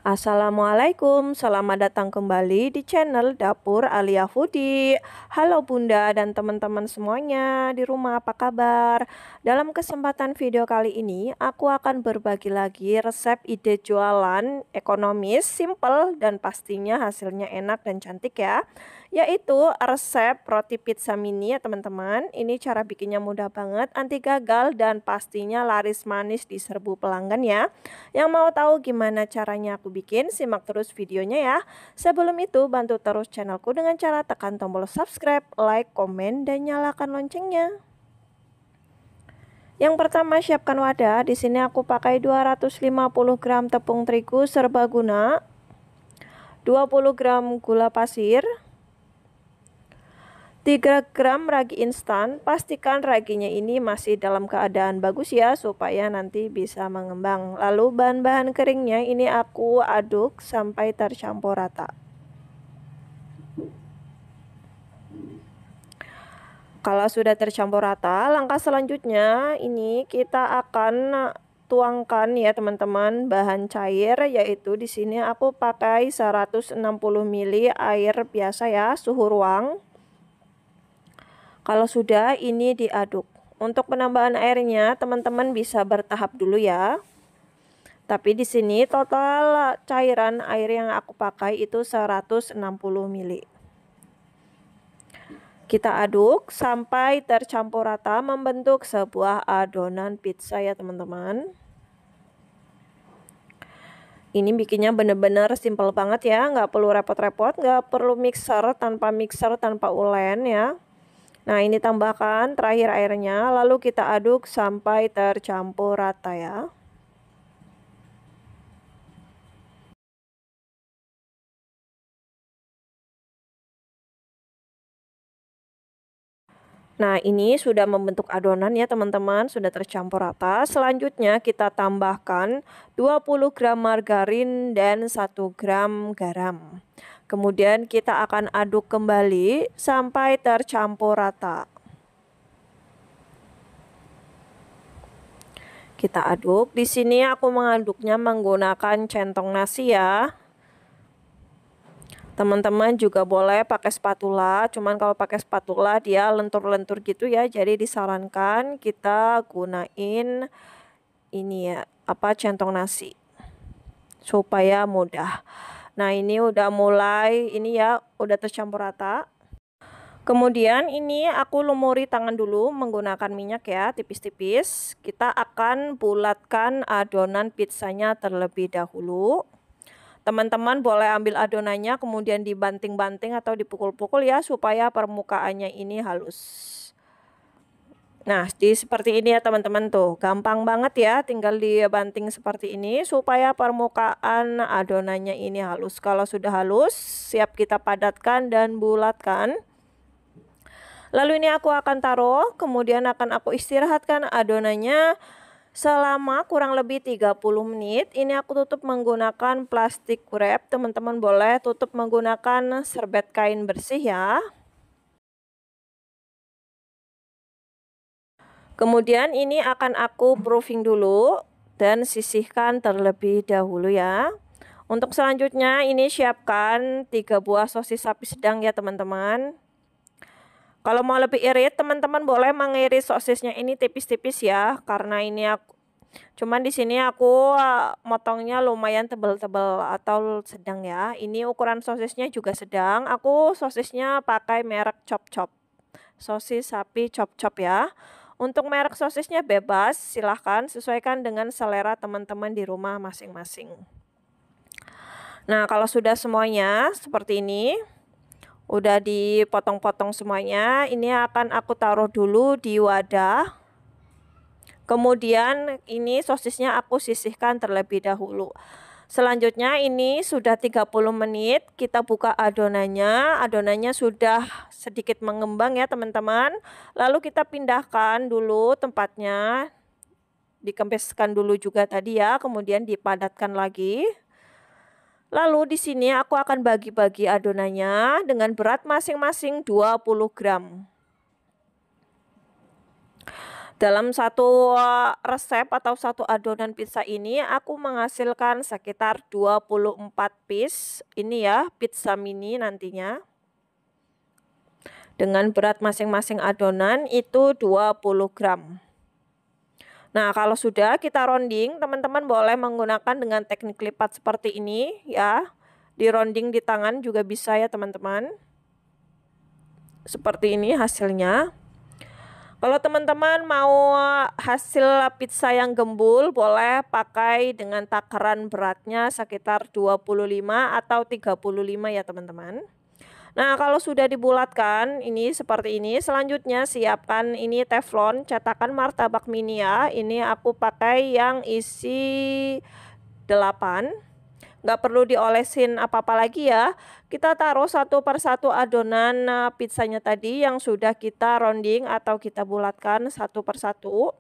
Assalamualaikum, selamat datang kembali di channel Dapur Alia Foodie. Halo Bunda dan teman-teman semuanya di rumah, apa kabar? Dalam kesempatan video kali ini, aku akan berbagi lagi resep ide jualan ekonomis, simple, dan pastinya hasilnya enak dan cantik ya. Yaitu resep roti pizza mini ya teman-teman. Ini cara bikinnya mudah banget, anti gagal, dan pastinya laris manis di serbu pelanggan ya. Yang mau tahu gimana caranya aku bikin, simak terus videonya ya. Sebelum itu, bantu terus channelku dengan cara tekan tombol subscribe, like, komen, dan nyalakan loncengnya. Yang pertama, siapkan wadah. Di sini aku pakai 250 gram tepung terigu serbaguna, 20 gram gula pasir, 3 gram ragi instan. Pastikan raginya ini masih dalam keadaan bagus ya, supaya nanti bisa mengembang. Lalu bahan-bahan keringnya ini aku aduk sampai tercampur rata. Kalau sudah tercampur rata, langkah selanjutnya ini kita akan tuangkan ya teman-teman bahan cair, yaitu di sini aku pakai 160 ml air biasa ya, suhu ruang. Kalau sudah, ini diaduk. Untuk penambahan airnya, teman-teman bisa bertahap dulu ya. Tapi di sini total cairan air yang aku pakai itu 160 ml. Kita aduk sampai tercampur rata membentuk sebuah adonan pizza ya teman-teman. Ini bikinnya bener-bener simple banget ya, nggak perlu repot-repot, nggak perlu mixer, tanpa ulen ya. Nah, ini tambahkan terakhir airnya, lalu kita aduk sampai tercampur rata ya. Nah, ini sudah membentuk adonan ya teman-teman, sudah tercampur rata. Selanjutnya kita tambahkan 20 gram margarin dan 1 gram garam. Kemudian kita akan aduk kembali sampai tercampur rata. Kita aduk. Di sini aku mengaduknya menggunakan centong nasi ya. Teman-teman juga boleh pakai spatula, cuman kalau pakai spatula dia lentur-lentur gitu ya. Jadi disarankan kita gunain ini ya, centong nasi supaya mudah. Nah, ini udah mulai ini ya, udah tercampur rata. Kemudian ini aku lumuri tangan dulu menggunakan minyak ya, tipis-tipis. Kita akan bulatkan adonan pizzanya terlebih dahulu. Teman-teman boleh ambil adonannya kemudian dibanting-banting atau dipukul-pukul ya, supaya permukaannya ini halus. Nah, seperti ini ya teman-teman tuh, gampang banget ya, tinggal dibanting seperti ini supaya permukaan adonannya ini halus. Kalau sudah halus, siap kita padatkan dan bulatkan. Lalu ini aku akan taruh, kemudian akan aku istirahatkan adonannya selama kurang lebih 30 menit. Ini aku tutup menggunakan plastik wrap. Teman-teman boleh tutup menggunakan serbet kain bersih ya. Kemudian ini akan aku proofing dulu dan sisihkan terlebih dahulu ya. Untuk selanjutnya ini siapkan 3 buah sosis sapi sedang ya teman-teman. Kalau mau lebih irit, teman-teman boleh mengiris sosisnya ini tipis-tipis ya, karena ini cuman di sini aku motongnya lumayan tebal-tebal atau sedang ya. Ini ukuran sosisnya juga sedang. Aku sosisnya pakai merek Chop Chop. Sosis sapi Chop Chop ya. Untuk merek sosisnya bebas, silahkan sesuaikan dengan selera teman-teman di rumah masing-masing. Nah, kalau sudah semuanya seperti ini, udah dipotong-potong semuanya, ini akan aku taruh dulu di wadah. Kemudian ini sosisnya aku sisihkan terlebih dahulu. Selanjutnya ini sudah 30 menit, kita buka adonannya. Adonannya sudah sedikit mengembang ya teman-teman. Lalu kita pindahkan dulu tempatnya. Dikempeskan dulu juga tadi ya, kemudian dipadatkan lagi. Lalu di sini aku akan bagi-bagi adonannya dengan berat masing-masing 20 gram. Dalam satu resep atau satu adonan pizza ini aku menghasilkan sekitar 24 piece. Ini ya, pizza mini nantinya. Dengan berat masing-masing adonan itu 20 gram. Nah, kalau sudah kita rounding, teman-teman boleh menggunakan dengan teknik lipat seperti ini ya. Di rounding di tangan juga bisa ya, teman-teman. Seperti ini hasilnya. Kalau teman-teman mau hasil pizza yang gembul, boleh pakai dengan takaran beratnya sekitar 25 atau 35 ya, teman-teman. Nah, kalau sudah dibulatkan, ini seperti ini. Selanjutnya siapkan ini teflon cetakan martabak mini ya. Ini aku pakai yang isi 8. Nggak perlu diolesin apa-apa lagi ya. Kita taruh satu persatu adonan pizzanya tadi yang sudah kita rounding atau kita bulatkan satu persatu.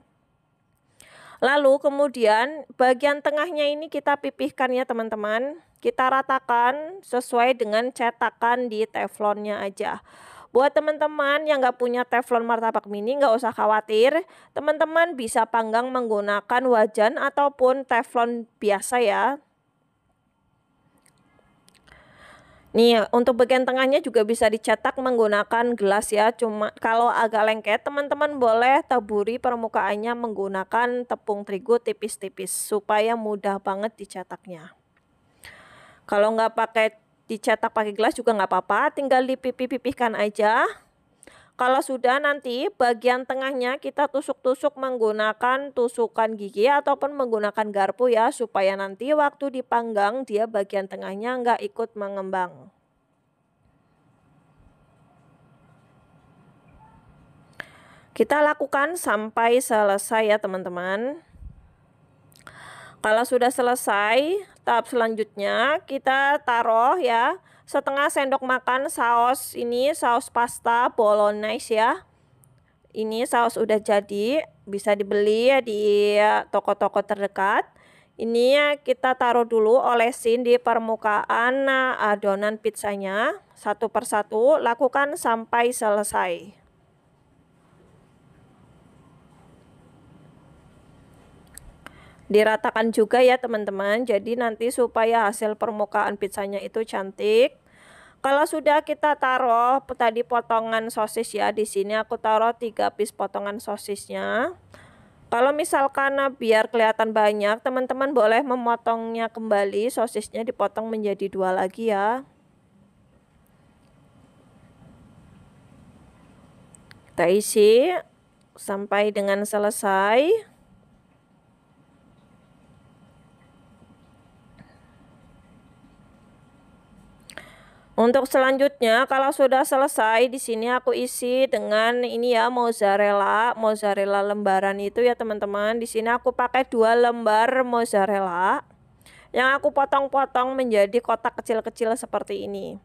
Lalu kemudian bagian tengahnya ini kita pipihkan ya, teman-teman. Kita ratakan sesuai dengan cetakan di teflonnya aja. Buat teman-teman yang nggak punya teflon martabak mini, nggak usah khawatir. Teman-teman bisa panggang menggunakan wajan ataupun teflon biasa ya. Nih, untuk bagian tengahnya juga bisa dicetak menggunakan gelas ya. Cuma kalau agak lengket, teman-teman boleh taburi permukaannya menggunakan tepung terigu tipis-tipis supaya mudah banget dicetaknya. Kalau nggak pakai dicetak pakai gelas juga nggak apa-apa, tinggal dipipih-pipihkan aja. Kalau sudah, nanti bagian tengahnya kita tusuk-tusuk menggunakan tusukan gigi ataupun menggunakan garpu ya, supaya nanti waktu dipanggang dia bagian tengahnya nggak ikut mengembang. Kita lakukan sampai selesai ya, teman-teman. Kalau sudah selesai, tahap selanjutnya kita taruh ya setengah sendok makan saus ini, saus pasta bolognese ya. Ini saus udah jadi, bisa dibeli ya di toko-toko terdekat. Ini kita taruh dulu, olesin di permukaan adonan pizzanya satu persatu, lakukan sampai selesai. Diratakan juga ya, teman-teman. Jadi nanti supaya hasil permukaan pizzanya itu cantik. Kalau sudah kita taruh tadi potongan sosis ya, di sini aku taruh 3 piece potongan sosisnya. Kalau misalkan biar kelihatan banyak, teman-teman boleh memotongnya kembali, sosisnya dipotong menjadi 2 lagi ya. Kita isi sampai dengan selesai. Untuk selanjutnya, kalau sudah selesai, di sini aku isi dengan ini ya, mozzarella lembaran itu ya, teman-teman. Di sini aku pakai 2 lembar mozzarella yang aku potong-potong menjadi kotak kecil-kecil seperti ini.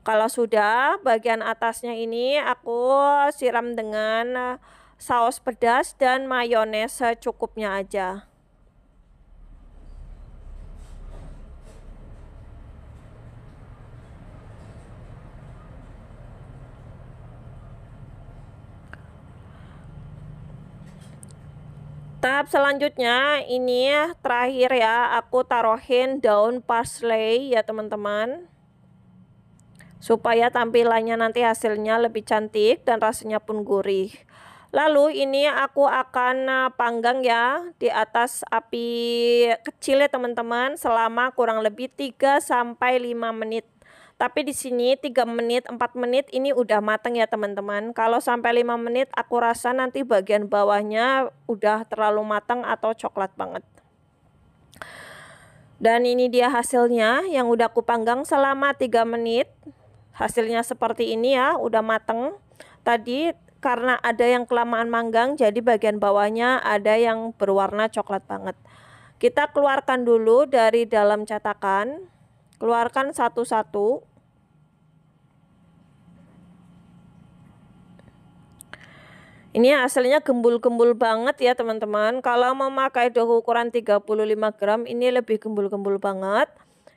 Kalau sudah, bagian atasnya ini aku siram dengan saus pedas dan mayones secukupnya aja. Tahap selanjutnya ini terakhir ya, aku taruhin daun parsley ya, teman-teman, supaya tampilannya nanti hasilnya lebih cantik dan rasanya pun gurih. Lalu ini aku akan panggang ya di atas api kecil ya, teman-teman, selama kurang lebih 3-5 menit. Tapi di sini 3 menit, 4 menit ini udah matang ya, teman-teman. Kalau sampai 5 menit aku rasa nanti bagian bawahnya udah terlalu matang atau coklat banget. Dan ini dia hasilnya yang udah aku panggang selama 3 menit. Hasilnya seperti ini ya, udah matang. Tadi karena ada yang kelamaan manggang, jadi bagian bawahnya ada yang berwarna coklat banget. Kita keluarkan dulu dari dalam cetakan. Keluarkan satu-satu. Ini hasilnya gembul-gembul banget ya, teman-teman. Kalau memakai dough ukuran 35 gram ini lebih gembul-gembul banget.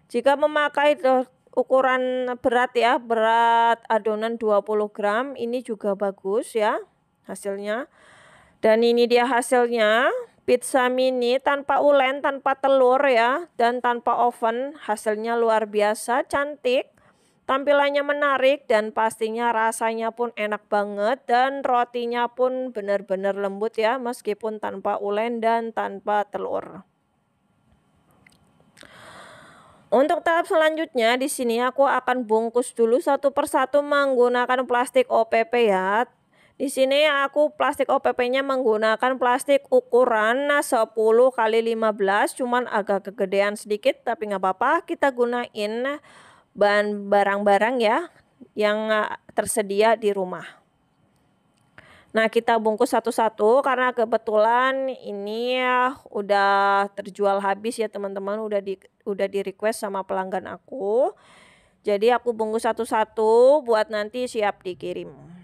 Jika memakai dough ukuran berat ya, berat adonan 20 gram ini juga bagus ya hasilnya. Dan ini dia hasilnya, pizza mini tanpa ulen, tanpa telur ya, dan tanpa oven. Hasilnya luar biasa, cantik, tampilannya menarik, dan pastinya rasanya pun enak banget. Dan rotinya pun benar-benar lembut ya, meskipun tanpa ulen dan tanpa telur. Untuk tahap selanjutnya di sini aku akan bungkus dulu satu persatu menggunakan plastik OPP ya. Di sini aku plastik OPP-nya menggunakan plastik ukuran 10 x 15, cuman agak kegedean sedikit tapi nggak apa-apa, kita gunain bahan barang-barang ya yang tersedia di rumah. Nah, kita bungkus satu-satu karena kebetulan ini udah terjual habis ya teman-teman, udah di request sama pelanggan aku. Jadi aku bungkus satu-satu buat nanti siap dikirim.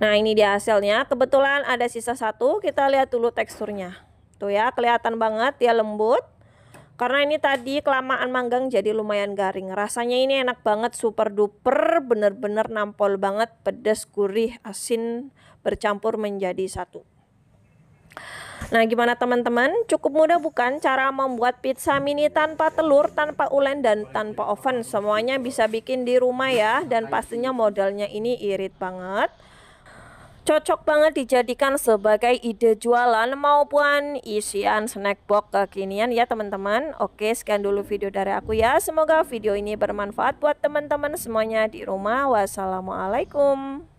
Nah, ini dia hasilnya. Kebetulan ada sisa satu, kita lihat dulu teksturnya. Tuh ya, kelihatan banget ya, lembut. Karena ini tadi kelamaan manggang jadi lumayan garing. Rasanya ini enak banget, super duper, bener-bener nampol banget, pedas, gurih, asin bercampur menjadi satu. Nah, gimana teman-teman? Cukup mudah bukan cara membuat pizza mini tanpa telur, tanpa ulen, dan tanpa oven? Semuanya bisa bikin di rumah ya. Dan pastinya modalnya ini irit banget. Cocok banget dijadikan sebagai ide jualan maupun isian snack box kekinian ya teman-teman. Oke, sekian dulu video dari aku ya. Semoga video ini bermanfaat buat teman-teman semuanya di rumah. Wassalamualaikum.